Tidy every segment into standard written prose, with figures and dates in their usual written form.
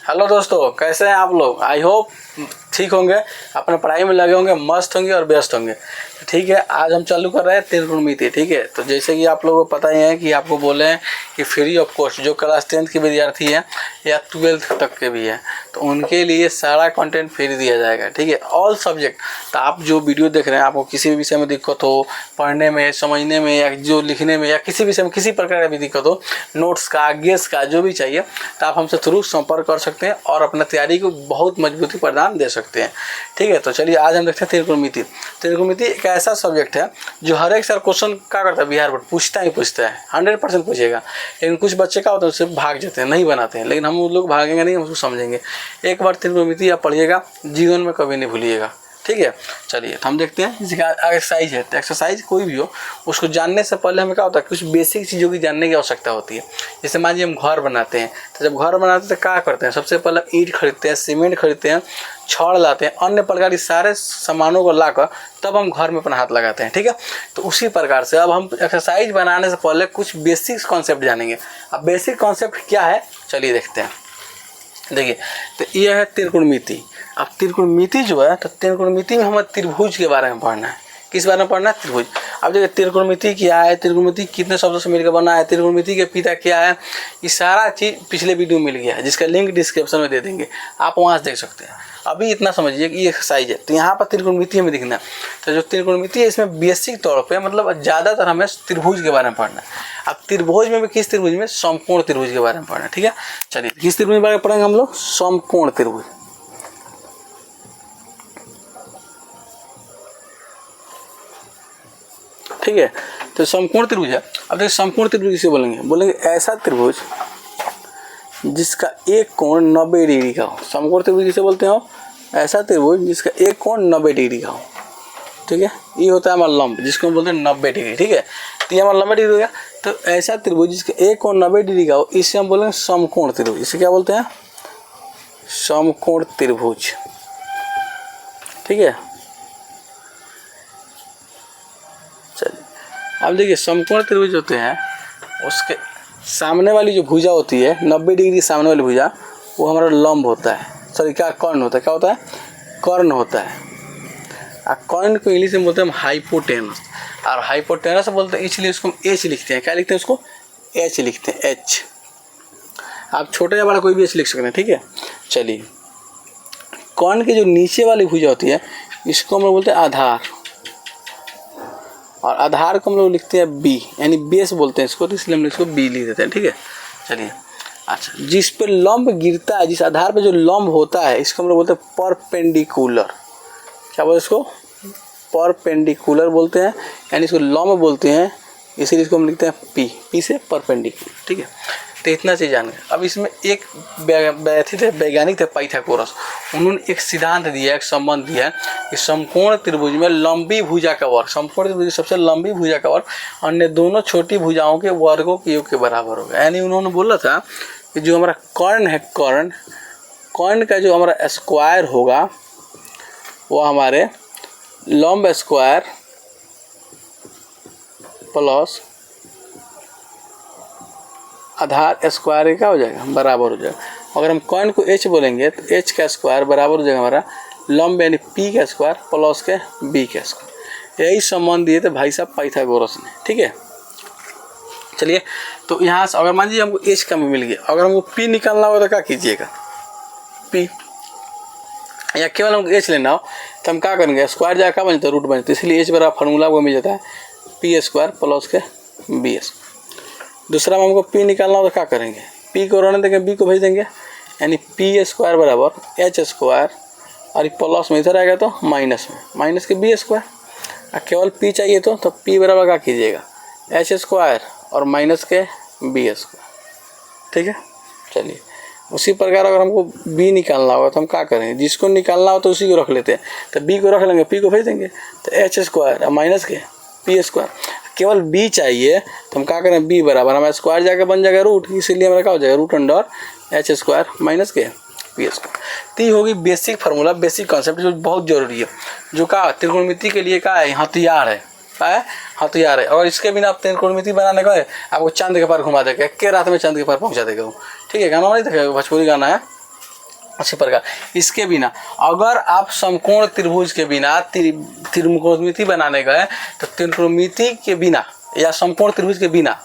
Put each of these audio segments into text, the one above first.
Hello दोस्तों, कैसे हैं आप लोग। आई होप ठीक होंगे, अपने पढ़ाई में लगे होंगे, मस्त होंगे और व्यस्त होंगे। ठीक है, आज हम चालू कर रहे हैं त्रिकोणमिति। ठीक है, तो जैसे कि आप लोगों को पता ही है कि आपको बोले हैं कि फ्री ऑफ कॉस्ट जो क्लास 10th के विद्यार्थी हैं या 12th तक के भी हैं, तो उनके लिए सारा कंटेंट फ्री दिया जाएगा। ठीक है, ऑल सब्जेक्ट। तो आप जो वीडियो देख रहे हैं, आपको किसी भी विषय में दिक्कत हो, पढ़ने में, समझने में, या जो लिखने में, या किसी विषय में किसी प्रकार का भी दिक्कत हो, नोट्स का, गेस का, जो भी चाहिए, तो आप हमसे थ्रू संपर्क कर सकते हैं और अपना तैयारी को बहुत मजबूती प्रदान दे सकते हैं। ठीक है, तो चलिए आज हम देखते हैं त्रिकोणमिति। त्रिकोणमिति एक ऐसा सब्जेक्ट है जो हर एक साल क्वेश्चन क्या करता है, बिहार बोर्ड पूछता है 100% पूछेगा। लेकिन कुछ बच्चे क्या होते हैं, उससे भाग जाते हैं, नहीं बनाते हैं। लेकिन हम लोग भागेंगे नहीं, हम उसको समझेंगे। एक बार त्रिकोणमिति आप पढ़िएगा, जीवन में कभी नहीं भूलिएगा। ठीक है, चलिए तो हम देखते हैं। जैसे एक्सरसाइज है, तो एक्सरसाइज कोई भी हो, उसको जानने से पहले हमें क्या होता है, कुछ बेसिक चीज़ों की जानने की आवश्यकता होती है। जैसे मान लीजिए हम घर बनाते हैं, तो जब घर बनाते हैं तो क्या करते हैं, सबसे पहले ईंट खरीदते हैं, सीमेंट खरीदते हैं, छड़ लाते हैं, अन्य प्रकार के सारे सामानों को लाकर तब हम घर में अपना हाथ लगाते हैं। ठीक है, तो उसी प्रकार से अब हम एक्सरसाइज बनाने से पहले कुछ बेसिक कॉन्सेप्ट जानेंगे। अब बेसिक कॉन्सेप्ट क्या है, चलिए देखते हैं। देखिए, तो ये है त्रिकोणमिति। अब त्रिकोणमिति जो है, तो त्रिकोणमिति में हमें त्रिभुज के बारे में पढ़ना है। किस बारे में पढ़ना है, त्रिभुज। अब देखिए, त्रिकोणमिति क्या है, त्रिकोणमिति कितने शब्दों से मिलकर बना है, त्रिकोणमिति के पिता क्या है, ये सारा चीज़ पिछले वीडियो में मिल गया है, जिसका लिंक डिस्क्रिप्शन में दे देंगे, आप वहाँ से देख सकते हैं। अभी इतना समझिए कि ये एक्सरसाइज है, तो यहाँ पर त्रिकोणमिति हमें दिखना है। तो जो त्रिकोणमिति है, इसमें बेसिक तौर पे मतलब ज़्यादातर हमें त्रिभुज के बारे में पढ़ना है। अब त्रिभुज में भी किस त्रिभुज में, समकोण त्रिभुज के बारे में पढ़ना है। ठीक है, चलिए किस त्रिभुज के बारे में पढ़ेंगे हम लोग, समकोण त्रिभुज। ठीक है, तो समकोण त्रिभुज है। अब देखिए, समकोण त्रिभुज किसे बोलेंगे ऐसा त्रिभुज जिसका एक कोण 90 डिग्री का हो। समकोण त्रिभुज किसे बोलते हो, ऐसा त्रिभुज जिसका एक कोण 90 डिग्री का हो। ठीक है, ये होता है हमारा लंब, जिसको हम बोलते हैं 90 डिग्री। ठीक है, तो ये हमारा 90 डिग्री हो गया। तो ऐसा त्रिभुज जिसका एक कोण 90 डिग्री का हो, इसे हम बोलेंगे समकोण त्रिभुज। इसे क्या बोलते हैं, समकोण त्रिभुज। ठीक है, चलिए अब देखिए, समकोण त्रिभुज होते हैं, उसके सामने वाली जो भुजा होती है 90 डिग्री सामने वाली भुजा, वो हमारा लंब होता है। सॉरी, क्या कर्ण होता है, क्या होता है, कर्ण होता है। और कर्ण को इंग्लिश में बोलते हैं हम हाइपोटेनस, और हाइपोटेनस बोलते हैं, इसलिए उसको हम एच लिखते हैं। क्या लिखते हैं उसको, एच लिखते हैं, एच। आप छोटा या बड़ा कोई भी एच लिख सकते हैं। ठीक है, चलिए, कर्ण की जो नीचे वाली भुजा होती है, इसको हम लोग बोलते हैं आधार, और आधार को हम लोग लिखते हैं बी, यानी बेस बोलते हैं इसको, तो इसलिए हम इसको बी लिख देते हैं। ठीक है, चलिए, अच्छा, जिस पे लंब गिरता है, जिस आधार पे जो लंब होता है, इसको हम लोग बोलते हैं परपेंडिकुलर। क्या बोलते हैं इसको, परपेंडिकुलर बोलते हैं, यानी इसको लंब बोलते हैं, इसीलिए इसको हम लिखते हैं पी, पी से परपेंडिकुलर। ठीक है, तो इतना चीज़ जान गए। अब इसमें एक वैज्ञानिक थे पाइथागोरस, उन्होंने एक सिद्धांत दिया, एक संबंध दिया कि समकोण त्रिभुज में लंबी भुजा का वर्ग, समकोण त्रिभुज सबसे लंबी भुजा का वर्ग अन्य दोनों छोटी भुजाओं के वर्गों के योग के बराबर होगा। यानी उन्होंने बोला था कि जो हमारा कर्ण है, कर्ण का जो हमारा स्क्वायर होगा, वो हमारे लंब स्क्वायर प्लस आधार स्क्वायर क्या हो जाएगा, बराबर हो जाएगा। अगर हम कर्ण को एच बोलेंगे, तो एच का स्क्वायर बराबर हो जाएगा हमारा लंब यानी पी का स्क्वायर प्लस के बी का स्क्वायर। यही संबंध दिए थे भाई साहब पाइथागोरस ने। ठीक है, चलिए, तो यहाँ से अगर मान लीजिए हमको एच का मिल गया, अगर हमको पी निकालना होगा तो क्या कीजिएगा, पी, या केवल हमको एच लेना हो तो हम क्या करेंगे, स्क्वायर जाकर बनता है, रूट बनता है, इसलिए एच बराबर फार्मूला को मिल जाता है पी स्क्वायर प्लस के बी स्क्वायर। दूसरा में हमको पी निकालना हो तो क्या करेंगे, पी को रहने देंगे, बी को भेज देंगे, यानी पी स्क्वायर बराबर एच स्क्वायर, और ये प्लस में इधर आएगा तो माइनस में, माइनस के बी स्क्वायर। और केवल पी चाहिए तो पी बराबर क्या कीजिएगा, एच स्क्वायर और माइनस के बी स्क्वायर। ठीक है, चलिए, उसी प्रकार अगर हमको बी निकालना होगा तो हम क्या करेंगे, जिसको निकालना हो तो उसी को रख लेते हैं, तो बी को रख लेंगे, पी को भेज देंगे, तो एच स्क्वायर और माइनस के पी स्क्वायर। केवल बी चाहिए तो हम क्या करें, बी बराबर हमारा स्क्वायर जाकर बन जाएगा रूट, इसीलिए हमारा क्या हो जाएगा, root under H square minus के पी स्क्वायर। तो ये होगी बेसिक फार्मूला, बेसिक कॉन्सेप्ट जो बहुत जरूरी है, जो का त्रिकोणमिति के लिए क्या है, हथियार है, क्या है, हथियार है। और इसके बिना आप त्रिकोणमिति बनाने का है, आपको चांद के पार घुमा देगा, के रात में चांद के पार पहुंचा देगा वो। ठीक है, गाना नहीं देखेगा, भोजपुरी गाना है, अच्छी प्रकार इसके बिना अगर आप समकोण त्रिभुज के बिना त्रिकोणमिति बनाने गए तो त्रिकोणमिति के बिना या समकोण त्रिभुज के बिना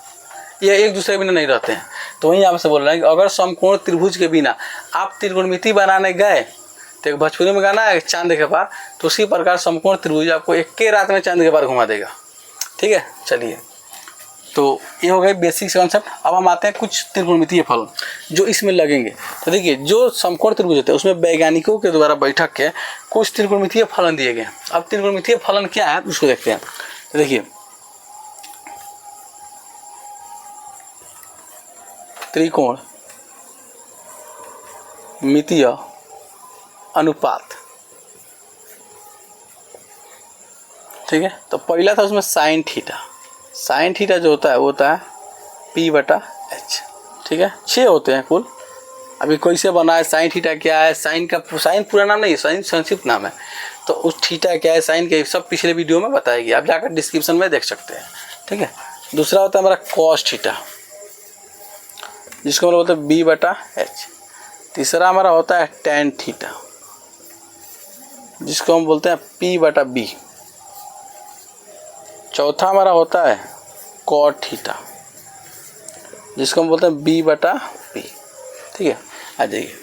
ये एक दूसरे के बिना नहीं रहते हैं। तो वहीं आपसे बोल रहे हैं कि अगर समकोण त्रिभुज के बिना आप त्रिकोणमिति बनाने गए तो एक भोजपुरी में गाना है चांद के पार, तो उसी प्रकार समकोण त्रिभुज आपको एक के रात में चांद के पार घुमा देगा। ठीक है, चलिए तो ये हो गए बेसिक कॉन्सेप्ट। अब हम आते हैं कुछ त्रिकोणमितीय फलन जो इसमें लगेंगे। तो देखिए जो समकोण त्रिभुज होते हैं उसमें वैज्ञानिकों के द्वारा बैठक के कुछ त्रिकोणमितीय फलन दिए गए। अब त्रिकोणमितीय फलन क्या है उसको देखते हैं। तो देखिए त्रिकोण मितीय अनुपात, ठीक है। तो पहला था उसमें साइन थीटा। साइन थीटा जो होता है वो होता है P/H, ठीक है। 6 होते हैं कुल। अभी कैसे बना है, साइन थीटा क्या है, साइन पूरा नाम नहीं है, साइन संक्षिप्त नाम है। तो उस थीटा क्या है, साइन क्या है, सब पिछले वीडियो में बताएगी, आप जाकर डिस्क्रिप्शन में देख सकते हैं। ठीक है। दूसरा होता है हमारा कॉस थीटा जिसको हम बोलते हैं B/H। तीसरा हमारा होता है टेन थीटा जिसको हम बोलते हैं P/B। चौथा हमारा होता है कॉट थीटा जिसको हम बोलते हैं B/P। ठीक है, आ जाइए।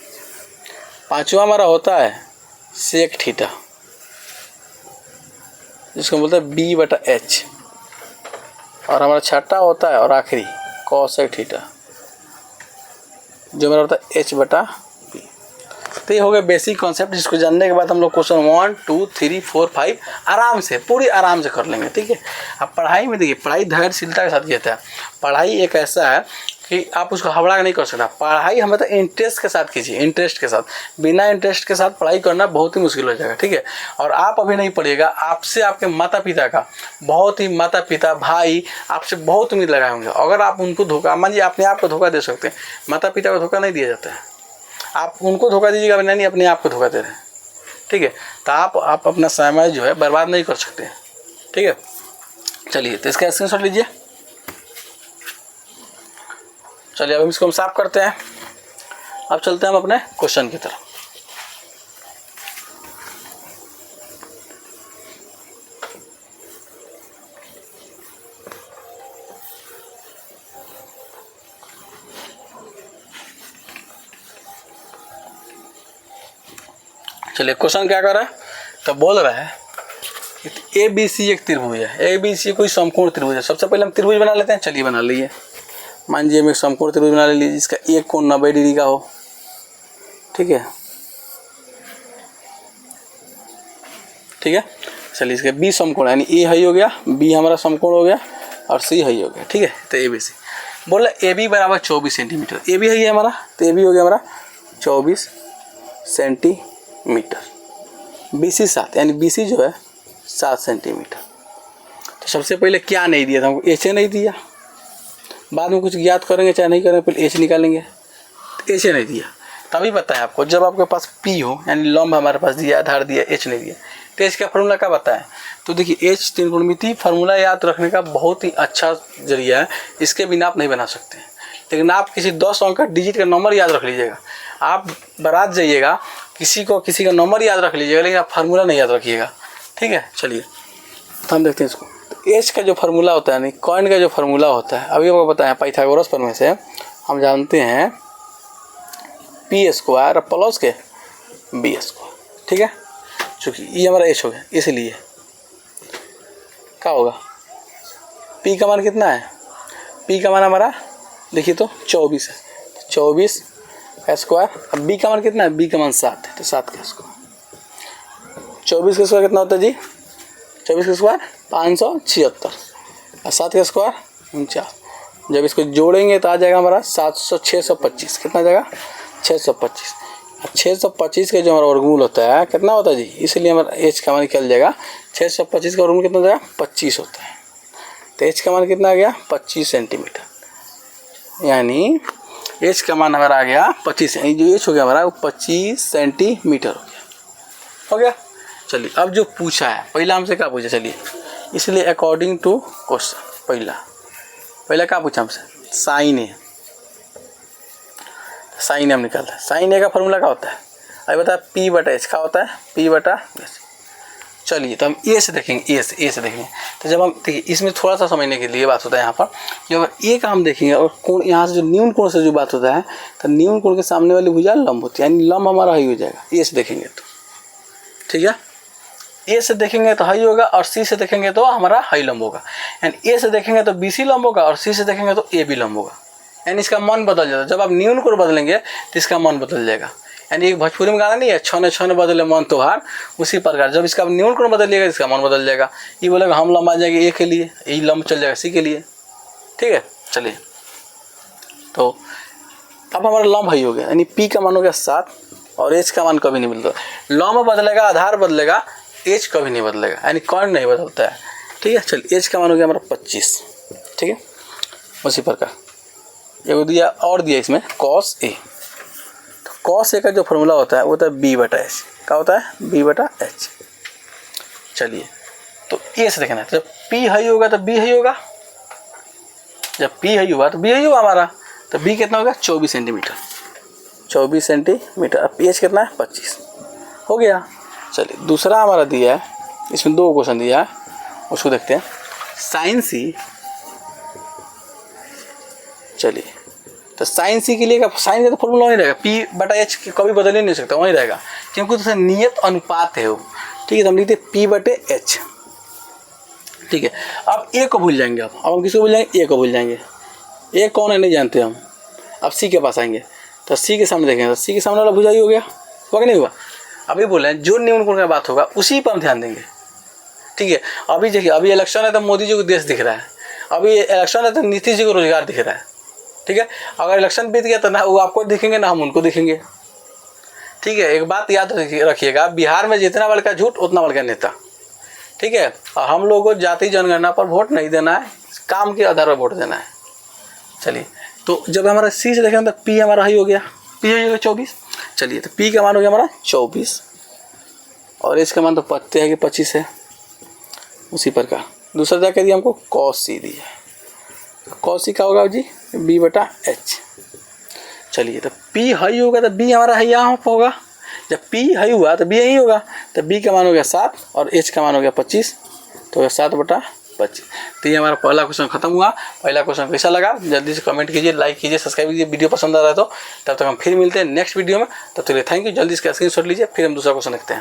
पांचवा हमारा होता है सेक थीटा जिसको हम बोलते हैं B/H। और हमारा छठा होता है और आखिरी कॉसेक थीटा जो हमारा होता है H/P। तो ये हो गया बेसिक कॉन्सेप्ट, जिसको जानने के बाद हम लोग क्वेश्चन 1 2 3 4 5 आराम से पूरी आराम से कर लेंगे। ठीक है। अब पढ़ाई में देखिए, पढ़ाई धैर्यशीलता के साथ किया है। पढ़ाई एक ऐसा है कि आप उसको हवड़ा नहीं कर सकता। पढ़ाई हमें तो इंटरेस्ट के साथ कीजिए, इंटरेस्ट के साथ। बिना इंटरेस्ट के साथ पढ़ाई करना बहुत ही मुश्किल हो जाएगा। ठीक है। और आप अभी नहीं पढ़िएगा, आपसे आपके माता पिता का बहुत ही माता पिता भाई आपसे बहुत उम्मीद लगाए होंगे। अगर आप उनको धोखा, मान लीजिए अपने आप को धोखा दे सकते हैं, माता पिता को धोखा नहीं दिया जाता है। आप उनको धोखा दीजिएगा, नहीं अपने आप को धोखा दे रहे हैं। ठीक है। तो आप अपना समय जो है बर्बाद नहीं कर सकते। ठीक है। चलिए तो इसका स्क्रीनशॉट लीजिए। चलिए अब इसको हम साफ करते हैं। अब चलते हैं हम अपने क्वेश्चन की तरफ। चलिए क्वेश्चन क्या कर रहा है, तो बोल रहा है ABC एक त्रिभुज है। ABC कोई समकोण त्रिभुज है। सबसे पहले हम त्रिभुज बना लेते हैं। चलिए बना लीजिए। मान लीजिए हम एक समकोण त्रिभुज बना लीजिए जिसका एक कोण 90 डिग्री का हो। ठीक है, ठीक है। चलिए इसके B समकोण यानी A हाई हो गया, B हमारा समकोण हो गया और C हाई हो गया। ठीक है। तो ABC बोला AB बराबर 24 सेंटीमीटर। AB हाई है हमारा, तो AB हो गया हमारा 24 सेंटीमीटर। BC 7 यानी BC जो है 7 सेंटीमीटर। तो सबसे पहले क्या नहीं दिया था हमको, HA नहीं दिया। बाद में कुछ ज्ञात करेंगे चाहे नहीं करेंगे, पहले H निकालेंगे। तो HA नहीं दिया। तभी बताएं आपको, जब आपके पास P हो यानी लंब हमारे पास दिया, आधार दिया, H नहीं दिया, तो H का फार्मूला क्या बताएं। तो देखिए H त्रिकोणमिति फार्मूला याद रखने का बहुत ही अच्छा जरिया है। इसके बिना आप नहीं बना सकते। लेकिन आप किसी 10 अंक का डिजिट का नंबर याद रख लीजिएगा। आप बारात जाइएगा, किसी का नंबर याद रख लीजिएगा, लेकिन आप फार्मूला नहीं याद रखिएगा। ठीक है। चलिए तो हम देखते हैं इसको। तो एच का जो फार्मूला होता है यानी कॉइन का जो फार्मूला होता है, अभी आपको बताया पाइथागोरस प्रमेय से हम जानते हैं P² प्लस के B²। ठीक है। चूँकि ये हमारा एच हो गया, इसलिए क्या होगा, P का मान कितना है, P का मान हमारा देखिए तो 24 है, 24 का स्क्वायर। अब B का मान कितना है, B का मान 7 है, तो 7 का स्क्वायर। 24 का स्क्वायर कितना होता है जी, 24 का स्क्वायर 576 और 7 का स्क्वायर 49। जब इसको जोड़ेंगे तो आ जाएगा हमारा 625। कितना जाएगा 625। 625 का जो हमारा वर्गमूल होता है कितना होता है जी, इसलिए हमारा एच का मान निकल जाएगा 625 का वर्गमूल कितना जाएगा 25 होता है। तो एच का मान कितना आ गया 25 सेंटीमीटर, यानी एच का मान हमारा आ गया 25, यानी जो एच हो गया हमारा वो 25 सेंटीमीटर हो गया। चलिए अब जो पूछा है, पहला हमसे क्या पूछा, चलिए इसलिए अकॉर्डिंग टू क्वेश्चन पहला क्या पूछा हमसे, साइन ए। साइन ए हम निकालते हैं। साइन ए का फॉर्मूला क्या होता है, अभी बता P/H क्या होता है, P/S। चलिए तो हम ए से देखेंगे, ए से देखेंगे। तो जब हम देखिए इसमें थोड़ा सा समझने के लिए बात होता है यहाँ पर कि अगर ए का हम देखेंगे और कोण यहाँ से जो न्यून कोण से जो बात होता है, तो न्यून कोण के सामने वाली भुजा लंब होती है, यानी लंब हमारा हाई हो जाएगा ए से देखेंगे तो, ठीक है। ए से देखेंगे तो हाई होगा और सी से देखेंगे तो हमारा हाई लंब होगा, यानी ए से देखेंगे तो BC लंब होगा और सी से देखेंगे तो AB लंब होगा, यानी इसका मन बदल जाता है। जब आप न्यून कोण बदलेंगे तो इसका मन बदल जाएगा, यानी एक भोजपुरी में गाना नहीं है, छने छने बदले मन तोहार, उसी प्रकार जब इसका न्यून कोण बदलिएगा इसका मन बदल जाएगा। ये बोलेगा हम लंबा जाएंगे ए के लिए, ये लंब चल जाएगा सी के लिए, ठीक है। चलिए तो अब हमारा लंब हाई हो गया, यानी P का मान हो गया 7 और H का मान कभी नहीं बदलता। लंब बदलेगा, आधार बदलेगा, H कभी नहीं बदलेगा, यानी कोण नहीं बदलता है, ठीक है। चलिए H का मान हो गया हमारा 25, ठीक है। उसी प्रकार एगो दिया और दिया इसमें cos A। cos A का जो फॉर्मूला होता है वो होता है B/H। क्या होता है, B/H। चलिए तो ए से देखना है, जब P हाई होगा तो B हाई होगा, जब P हाई हुआ तो B हाई हुआ हमारा, तो B कितना होगा 24 सेंटीमीटर, 24 सेंटीमीटर। अब H कितना है 25 हो गया। चलिए दूसरा हमारा दिया है, इसमें 2 क्वेश्चन दिया है, उसको देखते हैं। sin C, चलिए तो sin C के लिए साइन का तो फॉर्मूला वही रहेगा, P/H कभी बदल ही नहीं सकता, वही रहेगा, क्योंकि तो नियत अनुपात है वो, ठीक है। तो हम लिखते हैं P/H, ठीक है। अब ए को भूल जाएंगे, अब हम किसको भूल जाएंगे, ए को भूल जाएंगे। ए कौन है नहीं जानते हम। अब सी के पास आएंगे तो सी के सामने देखेंगे, तो सी के सामने वाला भुजा ही हो गया, हुआ कि नहीं हुआ। अभी बोले जो न्यून कोण का बात होगा उसी पर हम ध्यान देंगे, ठीक है। अभी देखिए अभी इलेक्शन है तो मोदी जी को देश दिख रहा है, अभी इलेक्शन है तो नीतीश जी को रोजगार दिख रहा है, ठीक है। अगर इलेक्शन बीत गया तो ना वो आपको दिखेंगे ना हम उनको दिखेंगे, ठीक है। एक बात याद रखिएगा, बिहार में जितना बड़का झूठ उतना बड़का नेता, ठीक है। और हम लोगों को जाति जनगणना पर वोट नहीं देना है, काम के आधार पर वोट देना है। चलिए तो जब हमारा सी से देखें तो P हमारा हाई हो गया, P हाई हो गया 24। चलिए तो P का मान हो गया हमारा 24 और H का मान तो पता है कि 25 है। उसी प्रकार दूसरा क्या कह दिया हमको, cos C दिया, cos C का होगा जी B/H। चलिए तो P हाई होगा तो B हमारा हाई यहाँ पर होगा, जब P हाई हुआ तो B यही होगा, तो B का मान हो गया 7 और H का मान हो गया 25, तो 7/25। तो ये हमारा पहला क्वेश्चन खत्म हुआ। पहला क्वेश्चन कैसा लगा जल्दी से कमेंट कीजिए, लाइक कीजिए, सब्सक्राइब कीजिए। वीडियो पसंद आ रहा है तो तब तक हम फिर मिलते हैं नेक्स्ट वीडियो में, तब तक थैंक यू। जल्दी इसका स्क्रीनशॉट लीजिए, फिर हम दूसरा क्वेश्चन देखते हैं।